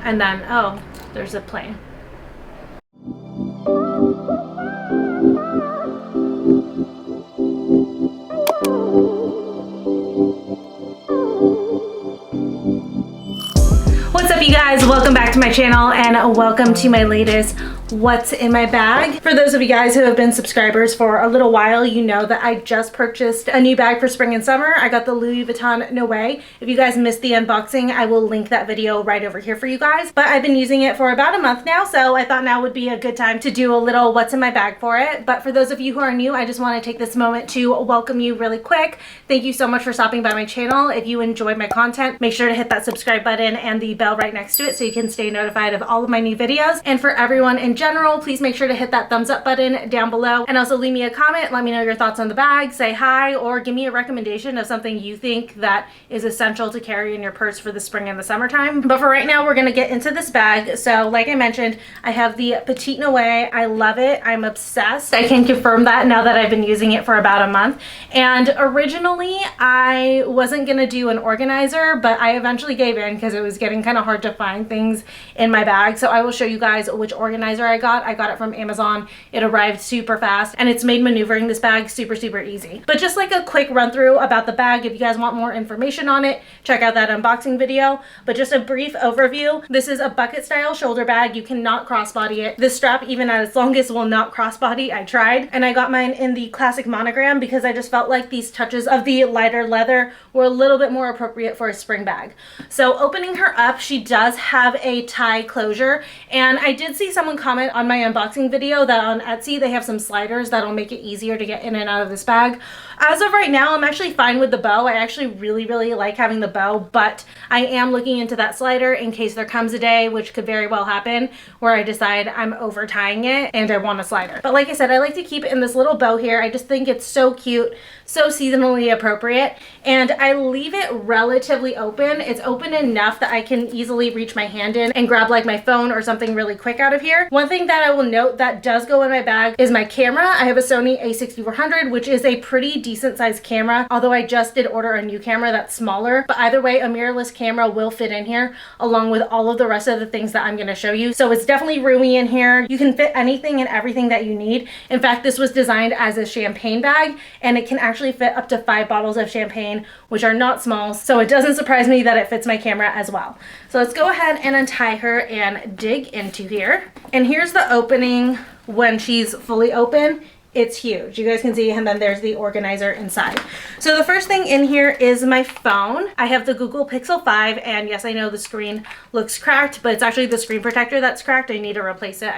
And then, oh, there's a plane. What's up, you guys? Welcome back to my channel and welcome to my latest what's in my bag. For those of you guys who have been subscribers for a little while, you know that I just purchased a new bag for spring and summer. I got the Louis Vuitton Noe. If you guys missed the unboxing, I will link that video right over here for you guys. But I've been using it for about a month now, so I thought now would be a good time to do a little what's in my bag for it. But for those of you who are new, I just want to take this moment to welcome you really quick. Thank you so much for stopping by my channel. If you enjoyed my content, make sure to hit that subscribe button and the bell right next to it so you can stay notified of all of my new videos. And for everyone in general, please make sure to hit that thumbs up button down below and also leave me a comment. Let me know your thoughts on the bag, say hi, or give me a recommendation of something you think that is essential to carry in your purse for the spring and the summertime. But for right now, we're gonna get into this bag. So like I mentioned, I have the Petit Noe. I love it. I'm obsessed. I can confirm that now that I've been using it for about a month. And originally I wasn't gonna do an organizer, but I eventually gave in because it was getting kind of hard to find things in my bag. So I will show you guys which organizer I got. I got it from Amazon. It arrived super fast and it's made maneuvering this bag super easy. But just like a quick run through about the bag, if you guys want more information on it, check out that unboxing video. But just a brief overview, this is a bucket style shoulder bag. You cannot crossbody it. This strap, even at its longest, will not crossbody. I tried, and I got mine in the classic monogram because I just felt like these touches of the lighter leather were a little bit more appropriate for a spring bag. So opening her up, she does have a tie closure, and I did see someone comment on my unboxing video that on Etsy they have some sliders that'll make it easier to get in and out of this bag. As of right now, I'm actually fine with the bow. I actually really like having the bow, but I am looking into that slider in case there comes a day, which could very well happen, where I decide I'm over tying it and I want a slider. But like I said, I like to keep it in this little bow here. I just think it's so cute, so seasonally appropriate, and I leave it relatively open. It's open enough that I can easily reach my hand in and grab like my phone or something really quick out of here. One thing that I will note that does go in my bag is my camera. I have a Sony a6400, which is a pretty decent sized camera, although I just did order a new camera that's smaller. But either way, a mirrorless camera will fit in here along with all of the rest of the things that I'm going to show you. So it's definitely roomy in here. You can fit anything and everything that you need. In fact, this was designed as a champagne bag, and it can actually fit up to 5 bottles of champagne, which are not small. So it doesn't surprise me that it fits my camera as well. So let's go ahead and untie her and dig into here. And here's the opening when she's fully open. It's huge. You guys can see, and then there's the organizer inside. So the first thing in here is my phone. I have the Google Pixel 5, and yes, I know the screen looks cracked, but it's actually the screen protector that's cracked. I need to replace it.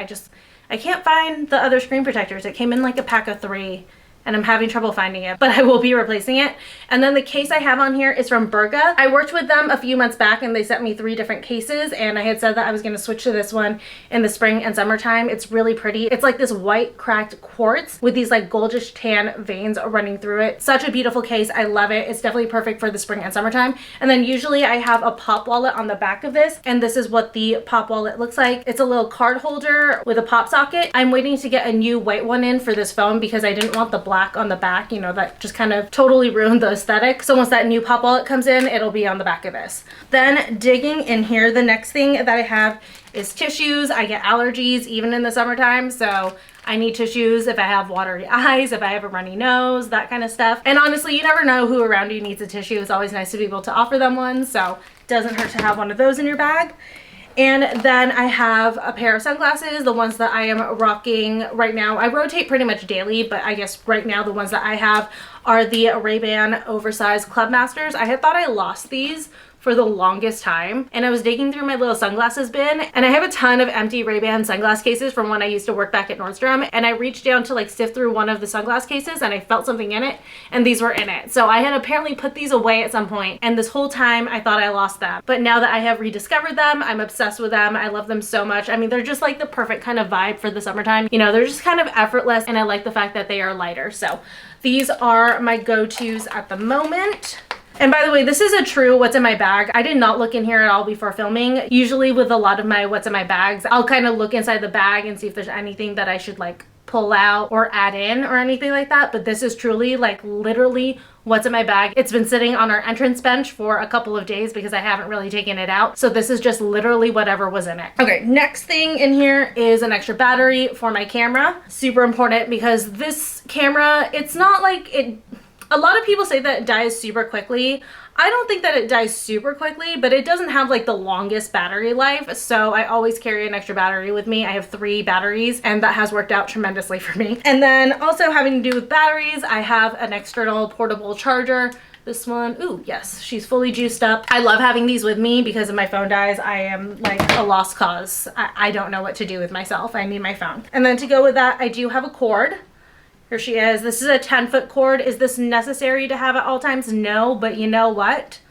I can't find the other screen protectors. It came in like a pack of 3. And I'm having trouble finding it, but I will be replacing it. And then the case I have on here is from Berga. I worked with them a few months back and they sent me 3 different cases, and I had said that I was going to switch to this one in the spring and summertime. It's really pretty. It's like this white cracked quartz with these like goldish tan veins running through it. Such a beautiful case. I love it. It's definitely perfect for the spring and summertime. And then usually I have a pop wallet on the back of this, and this is what the pop wallet looks like. It's a little card holder with a pop socket. I'm waiting to get a new white one in for this phone because I didn't want the black on the back, you know, that just kind of totally ruined the aesthetic. So once that new pop wallet comes in, it'll be on the back of this. Then digging in here, the next thing that I have is tissues. I get allergies even in the summertime, so I need tissues if I have watery eyes, if I have a runny nose, that kind of stuff. And honestly, you never know who around you needs a tissue. It's always nice to be able to offer them one, so it doesn't hurt to have one of those in your bag. And then I have a pair of sunglasses, the ones that I am rocking right now. I rotate pretty much daily, but I guess right now the ones that I have are the Ray-Ban oversized Clubmasters. I had thought I lost these for the longest time, and I was digging through my little sunglasses bin, and I have a ton of empty Ray-Ban sunglass cases from when I used to work back at Nordstrom, and I reached down to like sift through one of the sunglass cases and I felt something in it, and these were in it. So I had apparently put these away at some point, and this whole time I thought I lost them. But now that I have rediscovered them, I'm obsessed with them. I love them so much. I mean, they're just like the perfect kind of vibe for the summertime. You know, they're just kind of effortless, and I like the fact that they are lighter. So these are my go-tos at the moment. And by the way, this is a true what's in my bag. I did not look in here at all before filming. Usually with a lot of my what's in my bags, I'll kind of look inside the bag and see if there's anything that I should like pull out or add in or anything like that, but this is truly like literally what's in my bag. It's been sitting on our entrance bench for a couple of days because I haven't really taken it out. So this is just literally whatever was in it. Okay, next thing in here is an extra battery for my camera. Super important because this camera, it's not like it, a lot of people say that it dies super quickly. I don't think that it dies super quickly, but it doesn't have like the longest battery life. So I always carry an extra battery with me. I have 3 batteries and that has worked out tremendously for me. And then also having to do with batteries, I have an external portable charger. This one, ooh, yes, she's fully juiced up. I love having these with me because if my phone dies, I am like a lost cause. I don't know what to do with myself. I need my phone. And then to go with that, I do have a cord. Here she is. This is a 10-foot cord. Is this necessary to have at all times? No, but you know what?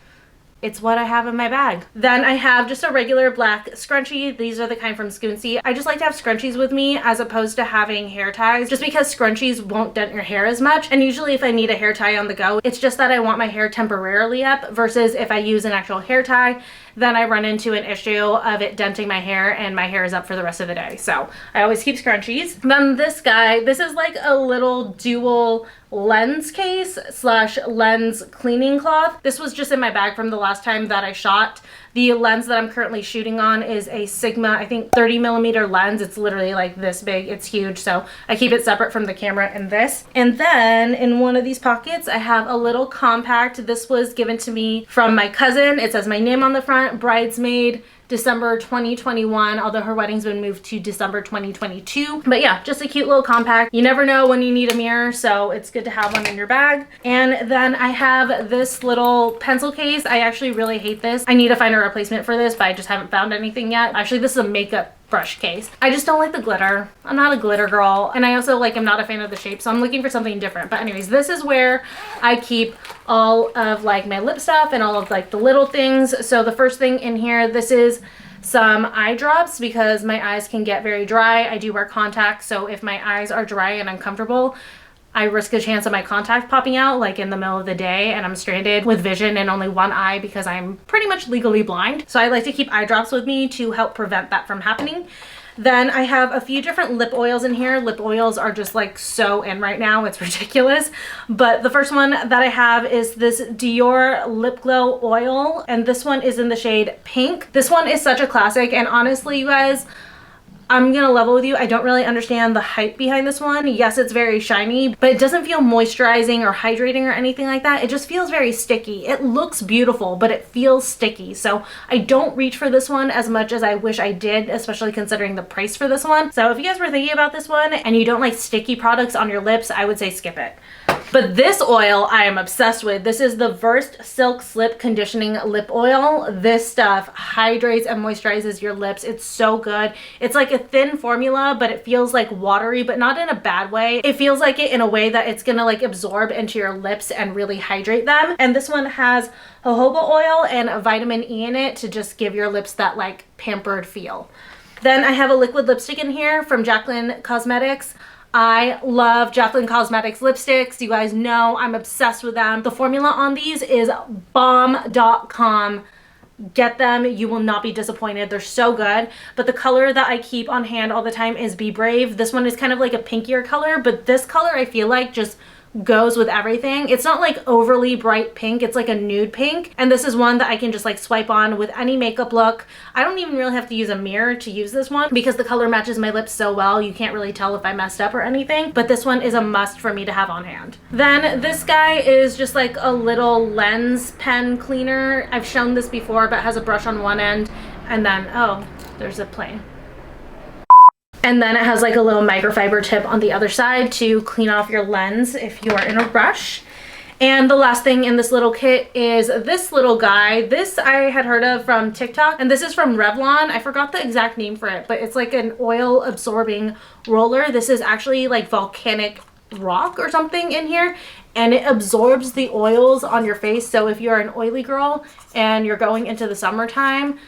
It's what I have in my bag. Then I have just a regular black scrunchie. These are the kind from Scoonsy. I just like to have scrunchies with me as opposed to having hair ties, just because scrunchies won't dent your hair as much. And usually if I need a hair tie on the go, it's just that I want my hair temporarily up versus if I use an actual hair tie, then I run into an issue of it denting my hair and my hair is up for the rest of the day. So I always keep scrunchies. Then this guy, this is like a little dual lens case slash lens cleaning cloth. This was just in my bag from the last time that I shot. The lens that I'm currently shooting on is a Sigma, I think 30mm lens. It's literally like this big, it's huge. So I keep it separate from the camera and this. And then in one of these pockets, I have a little compact. This was given to me from my cousin. It says my name on the front, bridesmaid, December 2021, although her wedding's been moved to December 2022. But yeah, just a cute little compact. You never know when you need a mirror, so it's good to have one in your bag. And then I have this little pencil case. I actually really hate this. I need to find a replacement for this, but I just haven't found anything yet. Actually, this is a makeup brush case. I just don't like the glitter. I'm not a glitter girl, and I also like I'm not a fan of the shape, so I'm looking for something different. But anyways, this is where I keep all of like my lip stuff and all of like the little things. So the first thing in here, this is some eye drops because my eyes can get very dry. I do wear contacts, so if my eyes are dry and uncomfortable, I risk a chance of my contact popping out like in the middle of the day and I'm stranded with vision in only one eye because I'm pretty much legally blind. So I like to keep eye drops with me to help prevent that from happening. Then I have a few different lip oils in here. Lip oils are just like so in right now. It's ridiculous. But the first one that I have is this Dior Lip Glow Oil. And this one is in the shade Pink. This one is such a classic. And honestly, you guys, I'm gonna level with you. I don't really understand the hype behind this one. Yes, it's very shiny, but it doesn't feel moisturizing or hydrating or anything like that. It just feels very sticky. It looks beautiful, but it feels sticky. So I don't reach for this one as much as I wish I did, especially considering the price for this one. So if you guys were thinking about this one and you don't like sticky products on your lips, I would say skip it. But this oil I am obsessed with. This is the Versed Silk Slip Conditioning Lip Oil. This stuff hydrates and moisturizes your lips. It's so good. It's like a thin formula, but it feels like watery, but not in a bad way. It feels like it in a way that it's gonna like absorb into your lips and really hydrate them. And this one has jojoba oil and vitamin E in it to just give your lips that like pampered feel. Then I have a liquid lipstick in here from Jaclyn Cosmetics. I love Jaclyn Cosmetics lipsticks. You guys know I'm obsessed with them. The formula on these is bomb.com. Get them, you will not be disappointed. They're so good. But the color that I keep on hand all the time is Be Brave. This one is kind of like a pinkier color, but this color I feel like just goes with everything. It's not like overly bright pink, it's like a nude pink. And this is one that I can just like swipe on with any makeup look. I don't even really have to use a mirror to use this one because the color matches my lips so well, you can't really tell if I messed up or anything. But this one is a must for me to have on hand. Then this guy is just like a little lens pen cleaner. I've shown this before, but it has a brush on one end and then, oh, there's a plane. And then it has like a little microfiber tip on the other side to clean off your lens if you're in a rush. And the last thing in this little kit is this little guy. This I had heard of from TikTok, and this is from Revlon. I forgot the exact name for it, but it's like an oil absorbing roller. This is actually like volcanic rock or something in here, and it absorbs the oils on your face. So if you're an oily girl and you're going into the summertime,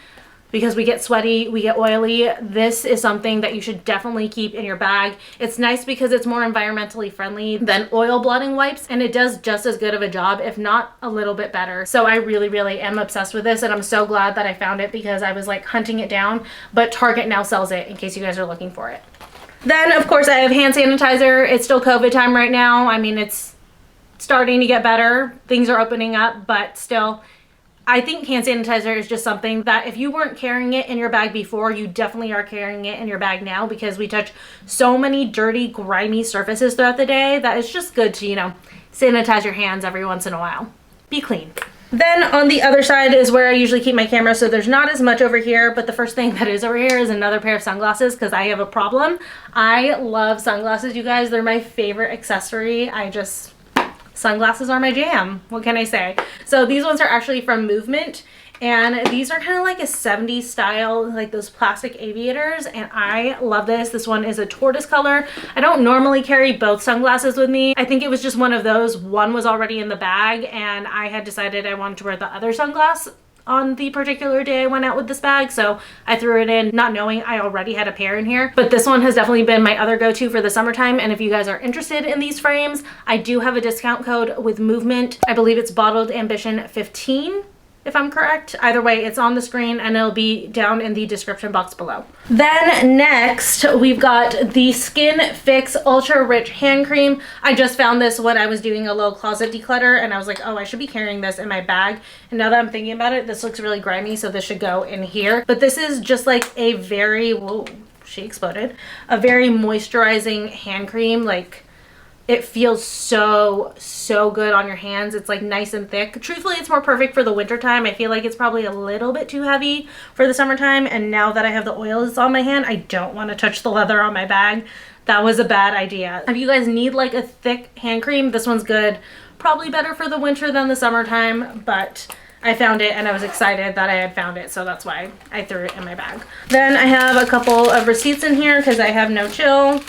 because we get sweaty, we get oily, this is something that you should definitely keep in your bag. It's nice because it's more environmentally friendly than oil blotting wipes, and it does just as good of a job, if not a little bit better. So I really, really am obsessed with this, and I'm so glad that I found it because I was like hunting it down, but Target now sells it in case you guys are looking for it. Then of course I have hand sanitizer. It's still COVID time right now. I mean, it's starting to get better. Things are opening up, but still, I think hand sanitizer is just something that if you weren't carrying it in your bag before, you definitely are carrying it in your bag now, because we touch so many dirty, grimy surfaces throughout the day that it's just good to, you know, sanitize your hands every once in a while. Be clean. Then on the other side is where I usually keep my camera, so there's not as much over here, but the first thing that is over here is another pair of sunglasses, because I have a problem. I love sunglasses, you guys. They're my favorite accessory. Sunglasses are my jam. What can I say? So these ones are actually from Movement, and these are kind of like a 70s style, like those plastic aviators, and I love this. This one is a tortoise color. I don't normally carry both sunglasses with me. I think it was just one of those. One was already in the bag, and I had decided I wanted to wear the other sunglass on the particular day I went out with this bag, so I threw it in not knowing I already had a pair in here. But this one has definitely been my other go-to for the summertime, and if you guys are interested in these frames, I do have a discount code with Movement. I believe it's Bottled Ambition 15, if I'm correct. Either way, it's on the screen and it'll be down in the description box below. Then next, we've got the Skin Fix Ultra Rich Hand Cream. I just found this when I was doing a little closet declutter, and I was like, oh, I should be carrying this in my bag. And now that I'm thinking about it, this looks really grimy, so this should go in here. But this is just like a very, whoa, she exploded. A very moisturizing hand cream. Like, it feels so good on your hands. It's like nice and thick. Truthfully, it's more perfect for the winter time. I feel like it's probably a little bit too heavy for the summertime, and now that I have the oils on my hand, I don't want to touch the leather on my bag. That was a bad idea. If you guys need like a thick hand cream, this one's good. Probably better for the winter than the summertime, but I found it and I was excited that I had found it, so that's why I threw it in my bag. Then I have a couple of receipts in here because I have no chill.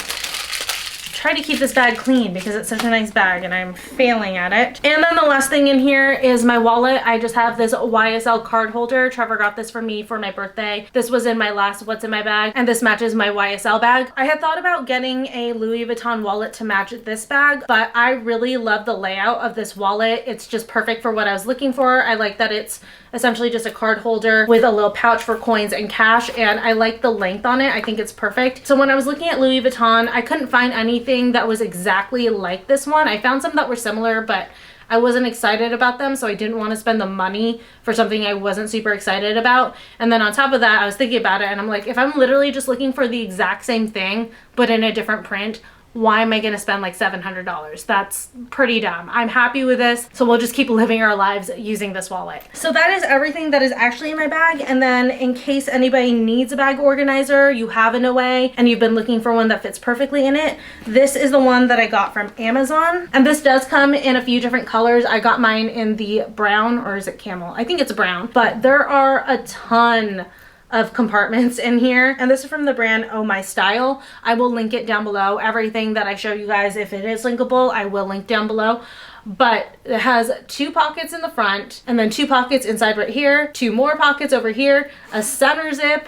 Try to keep this bag clean because it's such a nice bag and I'm failing at it. And then the last thing in here is my wallet. I just have this YSL card holder. Trevor got this for me for my birthday. This was in my last What's in My Bag, and this matches my YSL bag. I had thought about getting a Louis Vuitton wallet to match this bag, but I really love the layout of this wallet. It's just perfect for what I was looking for. I like that it's essentially just a card holder with a little pouch for coins and cash, and I like the length on it. I think it's perfect. So when I was looking at Louis Vuitton, I couldn't find anything that was exactly like this one. I found some that were similar, but I wasn't excited about them, so I didn't want to spend the money for something I wasn't super excited about. And then on top of that, I was thinking about it and I'm like, if I'm literally just looking for the exact same thing but in a different print, why am I going to spend like $700? That's pretty dumb. I'm happy with this, so we'll just keep living our lives using this wallet. So that is everything that is actually in my bag. And then in case anybody needs a bag organizer, you have a Noe, and you've been looking for one that fits perfectly in it, this is the one that I got from Amazon. And this does come in a few different colors. I got mine in the brown, or is it camel? I think it's brown, but there are a ton of compartments in here, and this is from the brand Oh My Style. I will link it down below. Everything that I show you guys, if it is linkable, I will link down below. But it has 2 pockets in the front, and then 2 pockets inside right here, 2 more pockets over here, a center zip,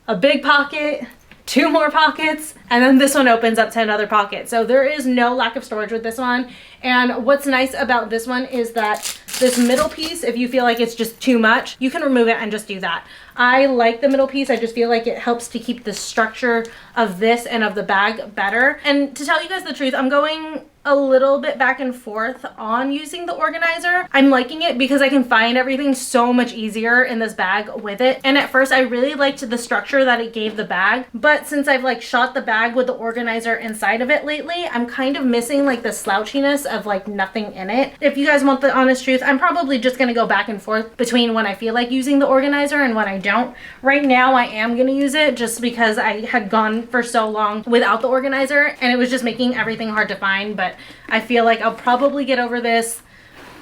a big pocket, 2 more pockets, and then this one opens up to another pocket. So there is no lack of storage with this one. And what's nice about this one is that this middle piece, if you feel like it's just too much, you can remove it and just do that. I like the middle piece. I just feel like it helps to keep the structure of this and of the bag better. And to tell you guys the truth, I'm going a little bit back and forth on using the organizer. I'm liking it because I can find everything so much easier in this bag with it. And at first I really liked the structure that it gave the bag, but since I've like shot the bag with the organizer inside of it lately, I'm kind of missing like the slouchiness of like nothing in it. If you guys want the honest truth, I'm probably just gonna go back and forth between when I feel like using the organizer and when I don't. Right now I am gonna use it just because I had gone for so long without the organizer and it was just making everything hard to find. But I feel like I'll probably get over this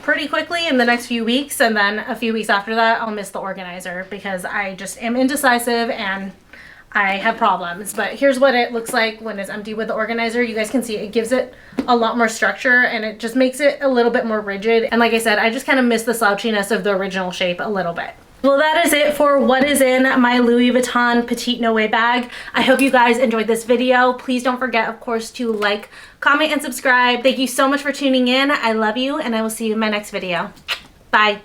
pretty quickly in the next few weeks, and then a few weeks after that I'll miss the organizer because I just am indecisive and I have problems. But here's what it looks like when it's empty with the organizer. You guys can see it gives it a lot more structure and it just makes it a little bit more rigid. And like I said, I just kind of miss the slouchiness of the original shape a little bit. Well, that is it for what is in my Louis Vuitton Petit Noe bag. I hope you guys enjoyed this video. Please don't forget, of course, to like, comment, and subscribe. Thank you so much for tuning in. I love you, and I will see you in my next video. Bye.